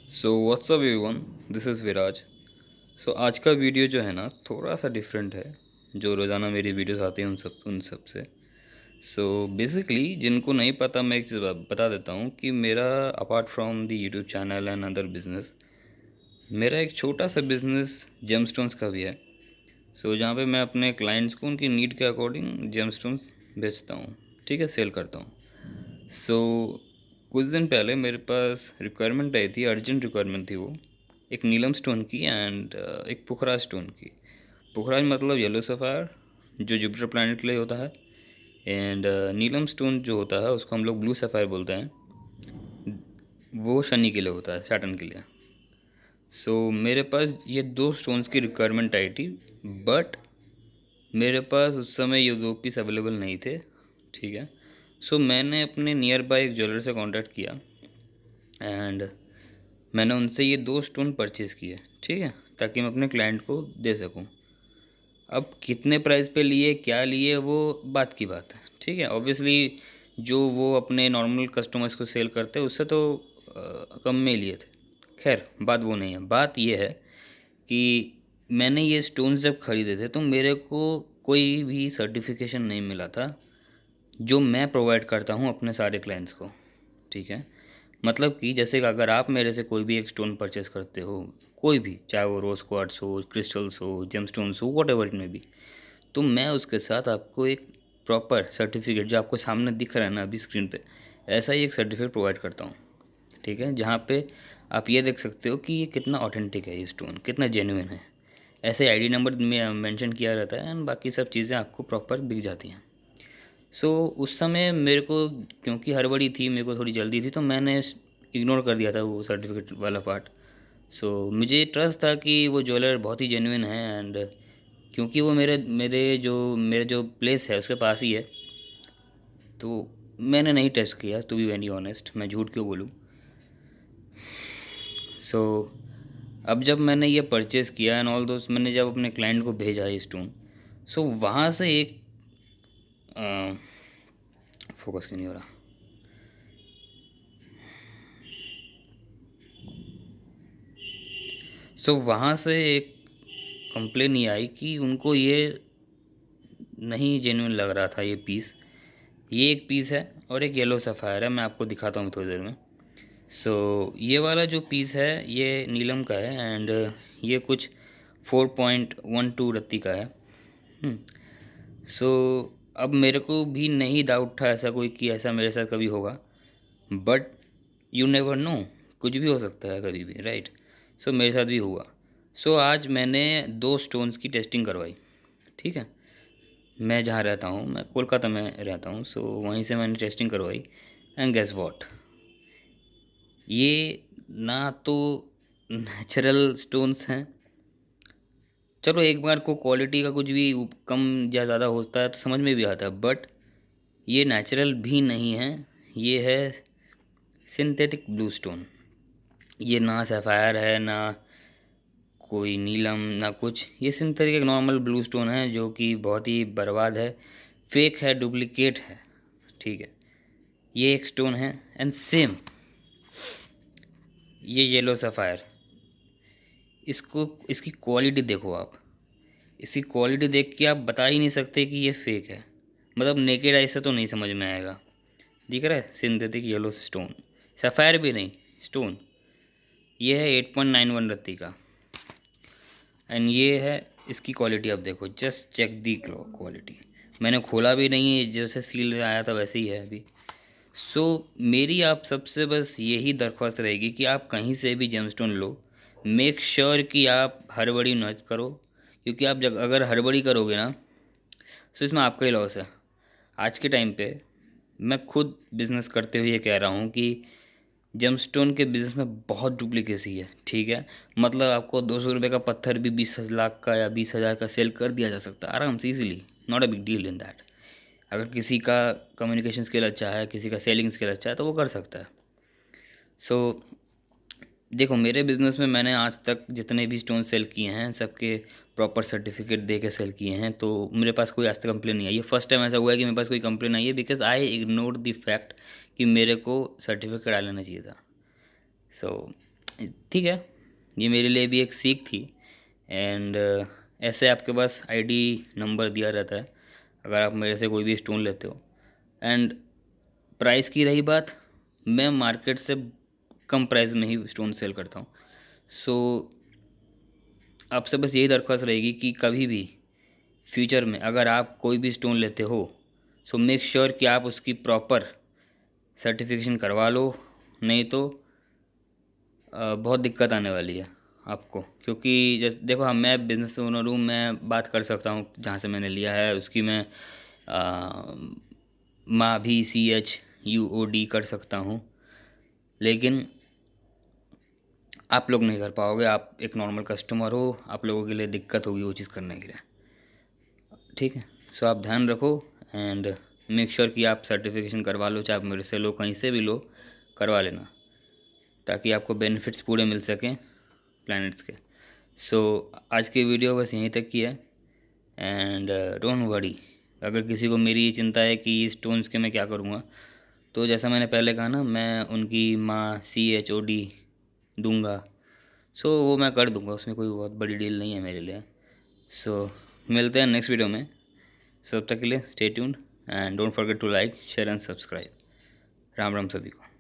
So what's up everyone, this is Viraj. So आज का video जो है ना थोड़ा सा डिफरेंट है। जो रोज़ाना मेरी वीडियोस आती हैं उन सब से। सो बेसिकली जिनको नहीं पता, मैं एक चीज़ बता देता हूँ कि मेरा apart from the YouTube channel and other business, मेरा एक छोटा सा बिजनेस जेमस्टोन्स का भी है। सो जहाँ पे मैं अपने क्लाइंट्स को उनकी नीड के अकॉर्डिंग जेमस्टोन्स बेचता हूँ, ठीक है, सेल करता हूँ। सो कुछ दिन पहले मेरे पास रिक्वायरमेंट आई थी, अर्जेंट रिक्वायरमेंट थी वो। एक नीलम स्टोन की एंड एक पुखराज स्टोन की। पुखराज मतलब येलो सफ़ायर, जो जुपिटर प्लैनेट के लिए होता है। एंड नीलम स्टोन जो होता है उसको हम लोग ब्लू सफ़ायर बोलते हैं, वो शनि के लिए होता है, सैटर्न के लिए। सो मेरे पास ये दो स्टोन्स की रिक्वायरमेंट आई थी, बट मेरे पास उस समय ये दो पीस अवेलेबल नहीं थे, ठीक है। सो मैंने अपने नियर बाय एक ज्वेलर से कांटेक्ट किया एंड मैंने उनसे ये दो स्टोन परचेज़ किए, ठीक है, ताकि मैं अपने क्लाइंट को दे सकूं। अब कितने प्राइस पे लिए, क्या लिए, वो बात की बात है, ठीक है। ऑब्वियसली जो वो अपने नॉर्मल कस्टमर्स को सेल करते हैं उससे तो कम में लिए थे। खैर बात वो नहीं है, बात ये है कि मैंने ये स्टोन्स जब ख़रीदे थे तो मेरे को कोई भी सर्टिफिकेशन नहीं मिला था जो मैं प्रोवाइड करता हूँ अपने सारे क्लाइंट्स को, ठीक है। मतलब कि जैसे कि अगर आप मेरे से कोई भी एक स्टोन परचेज़ करते हो, कोई भी, चाहे वो रोज़ क्वार्ट्स हो, क्रिस्टल्स हो, जेमस्टोन्स हो, वट एवर इट में भी, तो मैं उसके साथ आपको एक प्रॉपर सर्टिफिकेट जो आपको सामने दिख रहा है ना अभी स्क्रीन पे, ऐसा ही एक सर्टिफिकेट प्रोवाइड करता हूँ, ठीक है। जहाँ पे आप ये देख सकते हो कि ये कितना ऑथेंटिक है, ये स्टोन कितना जेन्युइन है। ऐसे आईडी नंबर में मेंशन किया रहता है एंड बाकी सब चीज़ें आपको प्रॉपर दिख जाती हैं। सो उस समय मेरे को, क्योंकि हड़बड़ी थी, मेरे को थोड़ी जल्दी थी, तो मैंने इग्नोर कर दिया था वो सर्टिफिकेट वाला पार्ट। सो मुझे ट्रस्ट था कि वो ज्वेलर बहुत ही जेन्युइन है एंड क्योंकि वो मेरे जो प्लेस है उसके पास ही है, तो मैंने नहीं टेस्ट किया, टू बी वेरी ऑनेस्ट, मैं झूठ क्यों बोलूँ। सो अब जब मैंने ये परचेज़ किया एंड ऑल दोस्त, मैंने जब अपने क्लाइंट को भेजा ये स्टोन, सो वहाँ से एक फोकस क्यों नहीं हो रहा। सो वहाँ से एक कंप्लेन ये आई कि उनको ये नहीं जेन्युइन लग रहा था ये पीस। ये एक पीस है और एक येलो सफ़ायर है, मैं आपको दिखाता हूँ थोड़ी देर में। सो ये वाला जो पीस है ये नीलम का है एंड ये कुछ 4.12 रत्ती का है। सो अब मेरे को भी नहीं डाउट था ऐसा कोई कि ऐसा मेरे साथ कभी होगा, बट यू नेवर नो, कुछ भी हो सकता है कभी भी, राइट। सो मेरे साथ भी हुआ। सो आज मैंने दो स्टोन्स की टेस्टिंग करवाई, ठीक है। मैं जहाँ रहता हूँ, मैं कोलकाता में रहता हूँ, सो वहीं से मैंने टेस्टिंग करवाई एंड गेस वॉट, ये ना तो नेचुरल स्टोन्स हैं। चलो एक बार को क्वालिटी का कुछ भी कम या ज़्यादा होता है तो समझ में भी आता है, बट ये नेचुरल भी नहीं है। ये है सिंथेटिक ब्लू स्टोन। ये ना सफ़ायर है, ना कोई नीलम, ना कुछ। ये सिंथेटिक एक नॉर्मल ब्लू स्टोन है जो कि बहुत ही बर्बाद है, फेक है, डुप्लीकेट है, ठीक है। ये एक स्टोन है एंड सेम ये येलो सफ़ायर। इसको, इसकी क्वालिटी देखो आप, इसकी क्वालिटी देख के आप बता ही नहीं सकते कि ये फेक है। मतलब नेकेड आई से तो नहीं समझ में आएगा। दिख रहा है सिंथेटिक येलो स्टोन, सफ़ायर भी नहीं, स्टोन। ये है 8.91 रत्ती का एंड ये है इसकी क्वालिटी। आप देखो, जस्ट चेक दी क्वालिटी। मैंने खोला भी नहीं है, जैसे सील आया था वैसे ही है अभी। सो मेरी आप सबसे बस यही दरख्वास्त रहेगी कि आप कहीं से भी जेमस्टोन लो, मेक श्योर कि आप हड़बड़ी मत करो, क्योंकि आप जब अगर हड़बड़ी करोगे ना तो इसमें आपका ही लॉस है। आज के टाइम पे मैं खुद बिज़नेस करते हुए ये कह रहा हूँ कि जेमस्टोन के बिज़नेस में बहुत डुप्लीकेसी है, ठीक है। मतलब आपको 200 रुपये का पत्थर भी 20 लाख का या 20 हज़ार का सेल कर दिया जा सकता है आराम से, easily, not a big deal in that. अगर किसी का कम्युनिकेशन स्किल अच्छा है, किसी का सेलिंग स्किल अच्छा है, तो वो कर सकता है। सो देखो, मेरे बिज़नेस में मैंने आज तक जितने भी स्टोन सेल किए हैं सबके प्रॉपर सर्टिफिकेट दे के सेल किए हैं, तो मेरे पास कोई आज तक कंप्लेन नहीं आई। ये फर्स्ट टाइम ऐसा हुआ है कि मेरे पास कोई कंप्लेन आई है, because I ignored the fact कि मेरे को सर्टिफिकेट आ लेना चाहिए था। सो ठीक है, ये मेरे लिए भी एक सीख थी। एंड ऐसे आपके पास आईडी नंबर दिया रहता है अगर आप मेरे से कोई भी स्टोन लेते हो। एंड प्राइस की रही बात, मैं मार्केट से कम प्राइस में ही स्टोन सेल करता हूँ। सो आपसे बस यही दरख्वास्त रहेगी कि कभी भी फ्यूचर में अगर आप कोई भी स्टोन लेते हो, सो मेक श्योर कि आप उसकी प्रॉपर सर्टिफिकेशन करवा लो, नहीं तो बहुत दिक्कत आने वाली है आपको। क्योंकि जैसे देखो, हम मैं बिज़नेस ओनर हूँ, मैं बात कर सकता हूँ जहाँ से मैंने लिया है उसकी, मैं माँ भी CHUOD कर सकता हूँ, लेकिन आप लोग नहीं कर पाओगे। आप एक नॉर्मल कस्टमर हो, आप लोगों के लिए दिक्कत होगी वो चीज़ करने के लिए। ठीक है, सो आप ध्यान रखो एंड मेक श्योर कि आप सर्टिफिकेशन करवा लो, चाहे आप मेरे से लो, कहीं से भी लो, करवा लेना, ताकि आपको बेनिफिट्स पूरे मिल सकें प्लैनेट्स के। सो आज की वीडियो बस यहीं तक की है। एंड डोंट वरी, अगर किसी को मेरी ये चिंता है कि स्टोन्स के मैं क्या करूँगा, तो जैसा मैंने पहले कहा ना, मैं उनकी माँ CHOD दूंगा। सो वो मैं कर दूंगा, उसमें कोई बहुत बड़ी डील नहीं है मेरे लिए। सो मिलते हैं नेक्स्ट वीडियो में। सो तब तक के लिए stay tuned and don't forget to like, share and subscribe. Ram Ram सभी को।